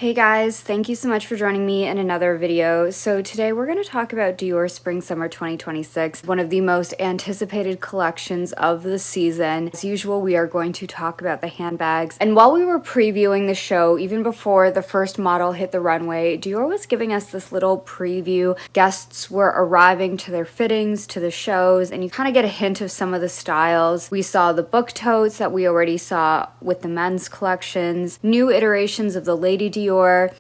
Hey guys, thank you so much for joining me in another video. So today we're going to talk about Dior Spring Summer 2026, one of the most anticipated collections of the season. As usual, we are going to talk about the handbags. And while we were previewing the show, even before the first model hit the runway, Dior was giving us this little preview. Guests were arriving to their fittings, to the shows, and you kind of get a hint of some of the styles. We saw the book totes that we already saw with the men's collections, new iterations of the Lady Dior,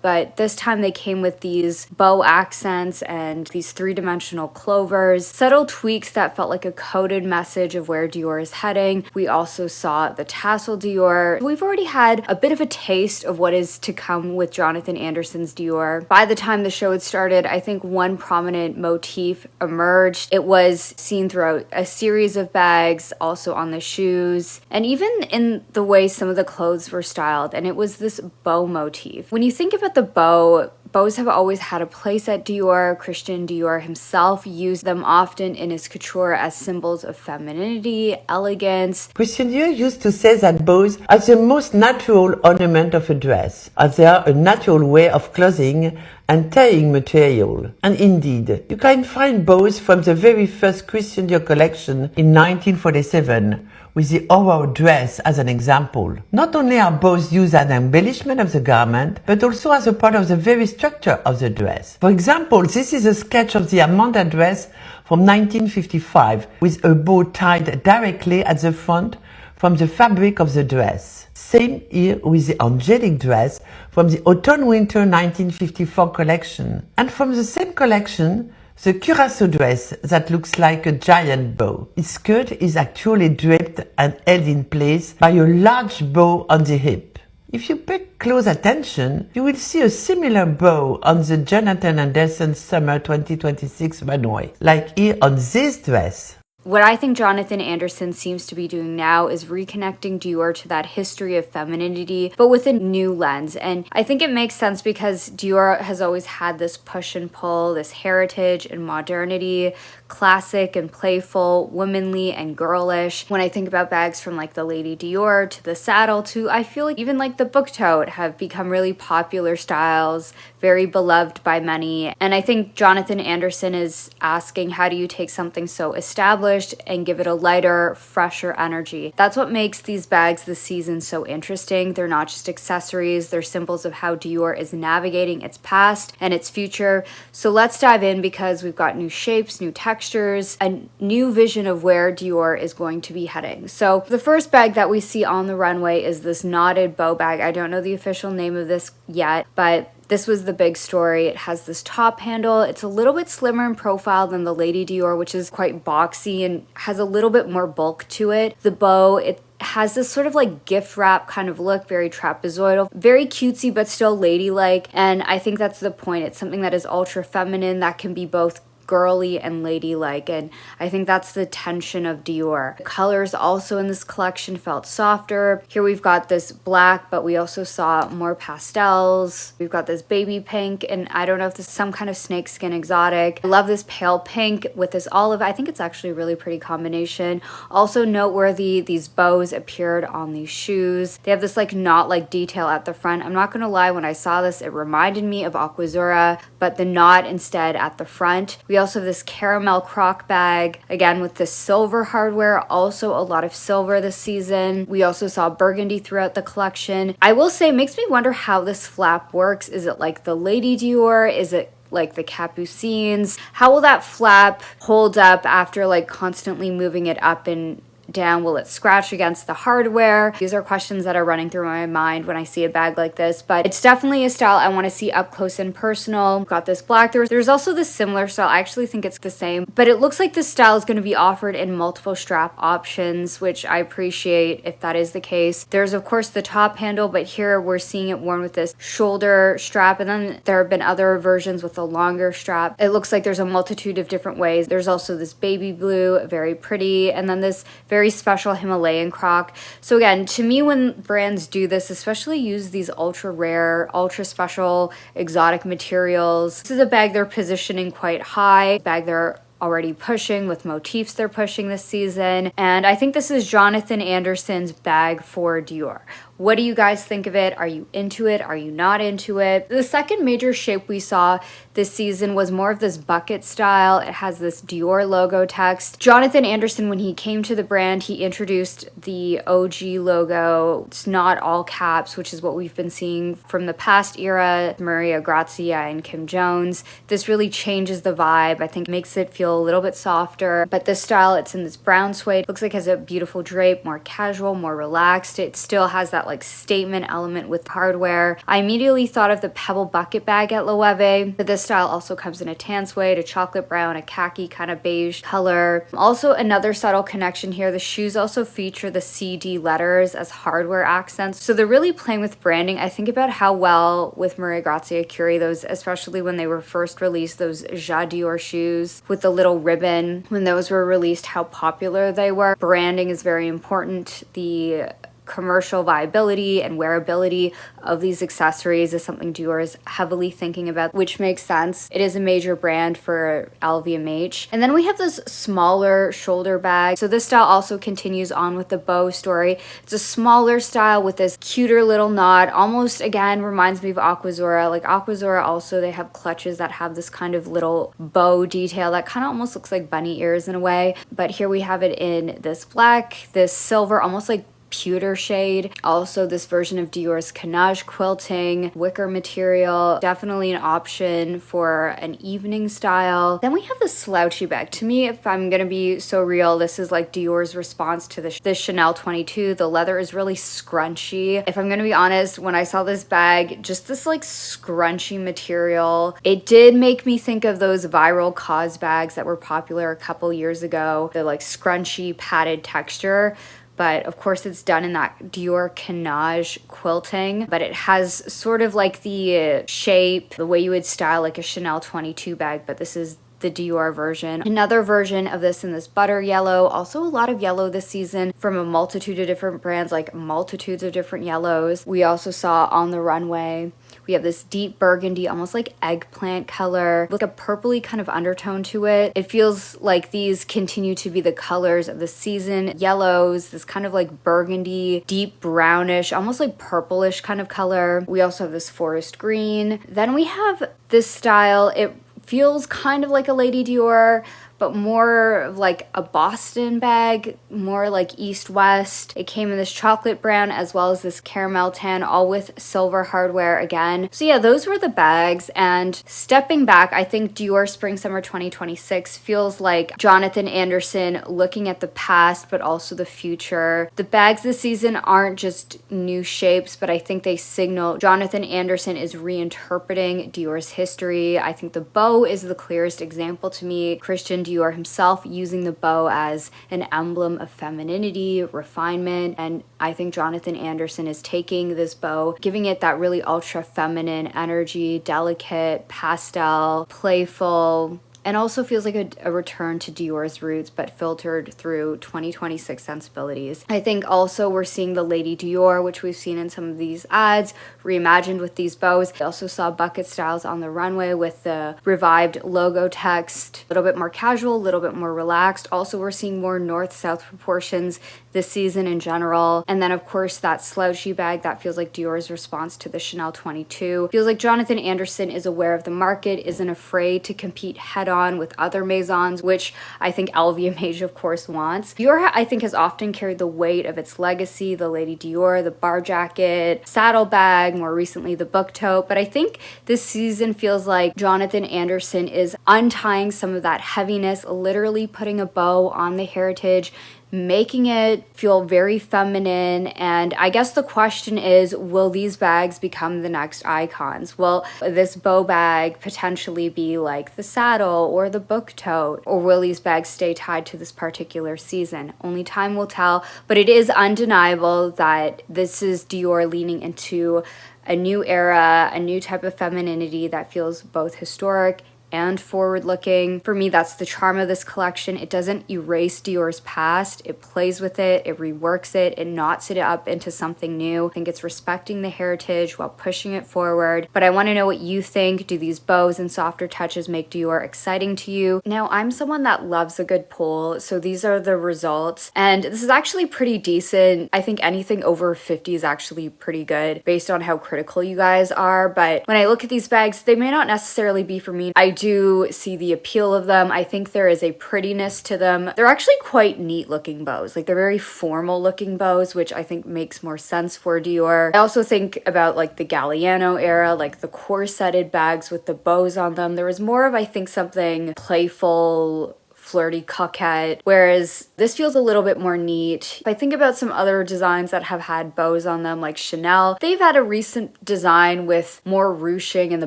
but this time they came with these bow accents and these three-dimensional clovers, subtle tweaks that felt like a coded message of where Dior is heading. We also saw the tassel Dior. We've already had a bit of a taste of what is to come with Jonathan Anderson's Dior. By the time the show had started, I think one prominent motif emerged. It was seen throughout a series of bags, also on the shoes, and even in the way some of the clothes were styled, and it was this bow motif. When you think about the bow, bows have always had a place at Dior. Christian Dior himself used them often in his couture as symbols of femininity, elegance. Christian Dior used to say that bows are the most natural ornament of a dress, as they are a natural way of clothing and tying material. And indeed, you can find bows from the very first Christian Dior collection in 1947, with the overall dress as an example. Not only are bows used as an embellishment of the garment, but also as a part of the very structure of the dress. For example, this is a sketch of the Amanda dress from 1955, with a bow tied directly at the front from the fabric of the dress. Same here with the angelic dress from the Autumn-Winter 1954 collection. And from the same collection, the Curaçao dress that looks like a giant bow. Its skirt is actually draped and held in place by a large bow on the hip. If you pay close attention, you will see a similar bow on the Jonathan Anderson Summer 2026 runway, like here on this dress. What I think Jonathan Anderson seems to be doing now is reconnecting Dior to that history of femininity, but with a new lens. And I think it makes sense because Dior has always had this push and pull, this heritage and modernity, classic and playful, womanly and girlish. When I think about bags from like the Lady Dior to the saddle to, I feel like even like the book tote have become really popular styles, very beloved by many. And I think Jonathan Anderson is asking, how do you take something so established and give it a lighter, fresher energy? That's what makes these bags this season so interesting. They're not just accessories, they're symbols of how Dior is navigating its past and its future. So let's dive in because we've got new shapes, new textures, a new vision of where Dior is going to be heading. So the first bag that we see on the runway is this knotted bow bag. I don't know the official name of this yet, but this was the big story. It has this top handle. It's a little bit slimmer in profile than the Lady Dior, which is quite boxy and has a little bit more bulk to it. The bow, it has this sort of like gift wrap kind of look, very trapezoidal, very cutesy but still ladylike. And I think that's the point. It's something that is ultra feminine that can be both girly and ladylike, and I think that's the tension of Dior. The colors also in this collection felt softer. Here we've got this black, but we also saw more pastels. We've got this baby pink, and I don't know if this is some kind of snakeskin exotic. I love this pale pink with this olive. I think it's actually a really pretty combination. Also noteworthy, these bows appeared on these shoes. They have this like knot-like detail at the front. I'm not gonna lie, when I saw this, it reminded me of Aquazzura, but the knot instead at the front. We also have this caramel croc bag, again with the silver hardware, also a lot of silver this season. We also saw burgundy throughout the collection. I will say, it makes me wonder how this flap works. Is it like the Lady Dior? Is it like the Capucines? How will that flap hold up after like constantly moving it up and down? Will it scratch against the hardware? These are questions that are running through my mind when I see a bag like this, but it's definitely a style I want to see up close and personal. Got this black. There's also this similar style. I actually think it's the same, but it looks like this style is going to be offered in multiple strap options, which I appreciate if that is the case. There's of course the top handle, but here we're seeing it worn with this shoulder strap, and then there have been other versions with a longer strap. It looks like there's a multitude of different ways. There's also this baby blue, very pretty, and then this very special Himalayan croc. So again, to me, when brands do this, especially use these ultra rare, ultra special, exotic materials, this is a bag they're positioning quite high, bag they're already pushing with motifs they're pushing this season. And I think this is Jonathan Anderson's bag for Dior. What do you guys think of it? Are you into it? Are you not into it? The second major shape we saw this season was more of this bucket style. It has this Dior logo text. Jonathan Anderson, when he came to the brand, he introduced the OG logo. It's not all caps, which is what we've been seeing from the past era, Maria Grazia and Kim Jones. This really changes the vibe. I think makes it feel a little bit softer. But this style, it's in this brown suede. Looks like it has a beautiful drape, more casual, more relaxed. It still has that like statement element with hardware. I immediately thought of the Pebble bucket bag at Loewe, but this style also comes in a tan suede, a chocolate brown, a khaki kind of beige color. Also another subtle connection here, the shoes also feature the CD letters as hardware accents. So they're really playing with branding. I think about how well with Maria Grazia Curie, those, especially when they were first released, those Ja Dior shoes with the little ribbon, when those were released, how popular they were. Branding is very important. The commercial viability and wearability of these accessories is something Dior is heavily thinking about, which makes sense. It is a major brand for LVMH. And then we have this smaller shoulder bag. So this style also continues on with the bow story. It's a smaller style with this cuter little knot, almost again reminds me of Aquazzura. Like Aquazzura also, they have clutches that have this kind of little bow detail that kind of almost looks like bunny ears in a way. But here we have it in this black, this silver, almost like pewter shade. Also this version of Dior's Canage quilting, wicker material, definitely an option for an evening style. Then we have the slouchy bag. To me, if I'm gonna be so real, this is like Dior's response to the Chanel 22. The leather is really scrunchy. If I'm gonna be honest, when I saw this bag, just this like scrunchy material, it did make me think of those viral cause bags that were popular a couple years ago. The like scrunchy padded texture. But of course it's done in that Dior Canage quilting, but it has sort of like the shape, the way you would style like a Chanel 22 bag, but this is the Dior version. Another version of this in this butter yellow, also a lot of yellow this season from a multitude of different brands, like multitudes of different yellows. We also saw on the runway, we have this deep burgundy, almost like eggplant color, with a purpley kind of undertone to it. It feels like these continue to be the colors of the season. Yellows, this kind of like burgundy, deep brownish, almost like purplish kind of color. We also have this forest green. Then we have this style. It feels kind of like a Lady Dior, but more of like a Boston bag, more like East-West. It came in this chocolate brown as well as this caramel tan, all with silver hardware again. So yeah, those were the bags. And stepping back, I think Dior Spring Summer 2026 feels like Jonathan Anderson looking at the past, but also the future. The bags this season aren't just new shapes, but I think they signal Jonathan Anderson is reinterpreting Dior's history. I think the bow is the clearest example to me. Christian Dior himself using the bow as an emblem of femininity, refinement, and I think Jonathan Anderson is taking this bow, giving it that really ultra feminine energy, delicate, pastel, playful, and also feels like a return to Dior's roots, but filtered through 2026 sensibilities. I think also we're seeing the Lady Dior, which we've seen in some of these ads, reimagined with these bows. I also saw bucket styles on the runway with the revived logo text, a little bit more casual, a little bit more relaxed. Also, we're seeing more north-south proportions this season in general. And then of course that slouchy bag that feels like Dior's response to the Chanel 22. Feels like Jonathan Anderson is aware of the market, isn't afraid to compete head on with other maisons, which I think LVMH of course wants. Dior I think has often carried the weight of its legacy, the Lady Dior, the bar jacket, saddlebag, more recently the book tote, but I think this season feels like Jonathan Anderson is untying some of that heaviness, literally putting a bow on the heritage, making it feel very feminine. And I guess the question is, will these bags become the next icons? Will this bow bag potentially be like the saddle or the book tote? Or will these bags stay tied to this particular season? Only time will tell, but it is undeniable that this is Dior leaning into a new era, a new type of femininity that feels both historic and forward looking. For me, that's the charm of this collection. It doesn't erase Dior's past. It plays with it, it reworks it, it knots it up into something new. I think it's respecting the heritage while pushing it forward. But I want to know what you think. Do these bows and softer touches make Dior exciting to you? Now, I'm someone that loves a good pull, so these are the results. And this is actually pretty decent. I think anything over 50 is actually pretty good based on how critical you guys are. But when I look at these bags, they may not necessarily be for me. I do see the appeal of them. I think there is a prettiness to them. They're actually quite neat looking bows. Like, they're very formal looking bows, which I think makes more sense for Dior. I also think about like the Galliano era, like the corseted bags with the bows on them. There was more of, I think, something playful, flirty, coquette, whereas this feels a little bit more neat. If I think about some other designs that have had bows on them, like Chanel, they've had a recent design with more ruching in the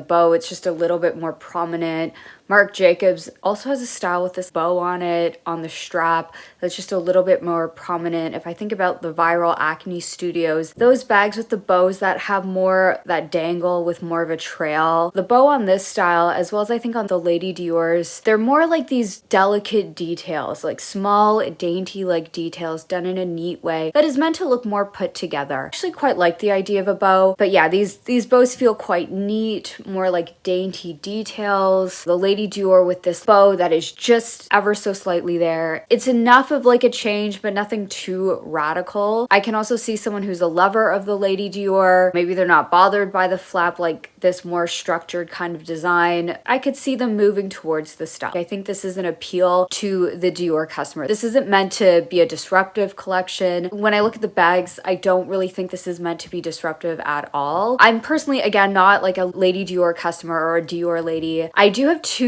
bow. It's just a little bit more prominent. Marc Jacobs also has a style with this bow on it, on the strap, that's just a little bit more prominent. If I think about the viral Acne Studios, those bags with the bows that have more that dangle with more of a trail. The bow on this style, as well as I think on the Lady Dior's, they're more like these delicate details, like small, dainty like details done in a neat way that is meant to look more put together. I actually quite like the idea of a bow, but yeah, these bows feel quite neat, more like dainty details. The Lady Dior with this bow that is just ever so slightly there. It's enough of like a change, but nothing too radical. I can also see someone who's a lover of the Lady Dior. Maybe they're not bothered by the flap, like this more structured kind of design. I could see them moving towards the style. I think this is an appeal to the Dior customer. This isn't meant to be a disruptive collection. When I look at the bags, I don't really think this is meant to be disruptive at all. I'm personally, again, not like a Lady Dior customer or a Dior lady. I do have two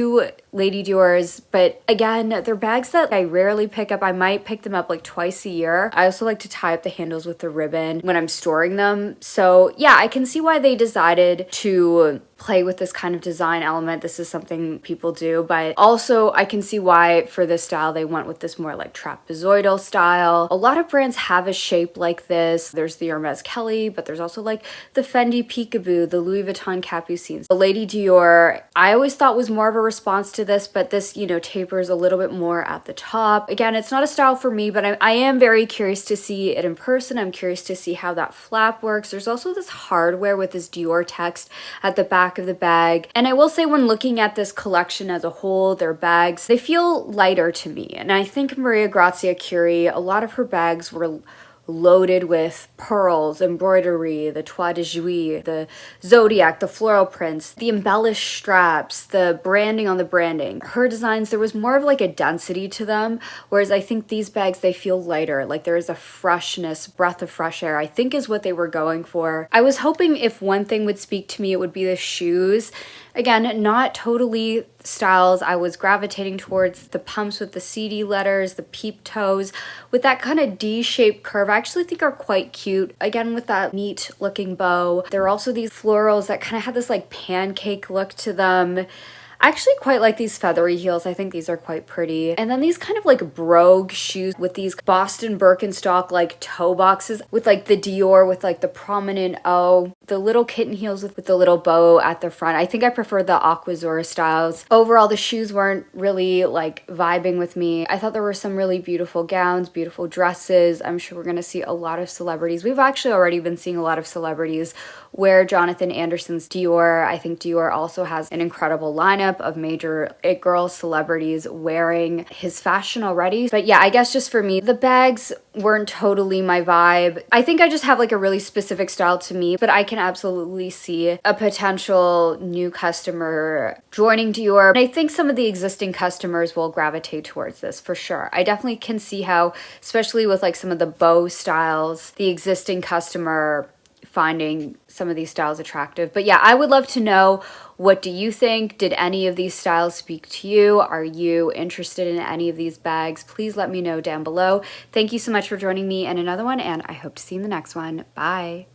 Lady Dior's, but again, they're bags that I rarely pick up. I might pick them up like twice a year. I also like to tie up the handles with the ribbon when I'm storing them. So yeah, I can see why they decided to play with this kind of design element. This is something people do, but also I can see why for this style they went with this more like trapezoidal style. A lot of brands have a shape like this. There's the Hermes Kelly, but there's also like the Fendi Peekaboo, the Louis Vuitton Capucines. The Lady Dior, I always thought was more of a response to this, but this, you know, tapers a little bit more at the top. Again, it's not a style for me, but I am very curious to see it in person. I'm curious to see how that flap works. There's also this hardware with this Dior text at the back of the bag. And I will say, when looking at this collection as a whole, their bags, they feel lighter to me. And I think Maria Grazia Curie, a lot of her bags were loaded with pearls, embroidery, the toile de Jouy, the zodiac, the floral prints, the embellished straps, the branding on the branding. Her designs, there was more of like a density to them, whereas I think these bags, they feel lighter, like there is a freshness, breath of fresh air, I think is what they were going for. I was hoping if one thing would speak to me, it would be the shoes. Again, not totally styles I was gravitating towards. The pumps with the CD letters, the peep toes, with that kind of D-shaped curve, I actually think are quite cute. Again, with that neat looking bow. There are also these florals that kind of have this like pancake look to them. I actually quite like these feathery heels. I think these are quite pretty. And then these kind of like brogue shoes with these Boston Birkenstock like toe boxes with like the Dior with like the prominent O, the little kitten heels with the little bow at the front. I think I prefer the Aquazzura styles. Overall, the shoes weren't really like vibing with me. I thought there were some really beautiful gowns, beautiful dresses. I'm sure we're gonna see a lot of celebrities. We've actually already been seeing a lot of celebrities wear Jonathan Anderson's Dior. I think Dior also has an incredible lineup of major it girl celebrities wearing his fashion already. But yeah, I guess just for me, the bags weren't totally my vibe. I think I just have like a really specific style to me, but I can absolutely see a potential new customer joining Dior. And I think some of the existing customers will gravitate towards this for sure. I definitely can see how, especially with like some of the bow styles, the existing customer finding some of these styles attractive. But yeah, I would love to know, what do you think? Did any of these styles speak to you? Are you interested in any of these bags? Please let me know down below. Thank you so much for joining me in another one, and I hope to see you in the next one. Bye.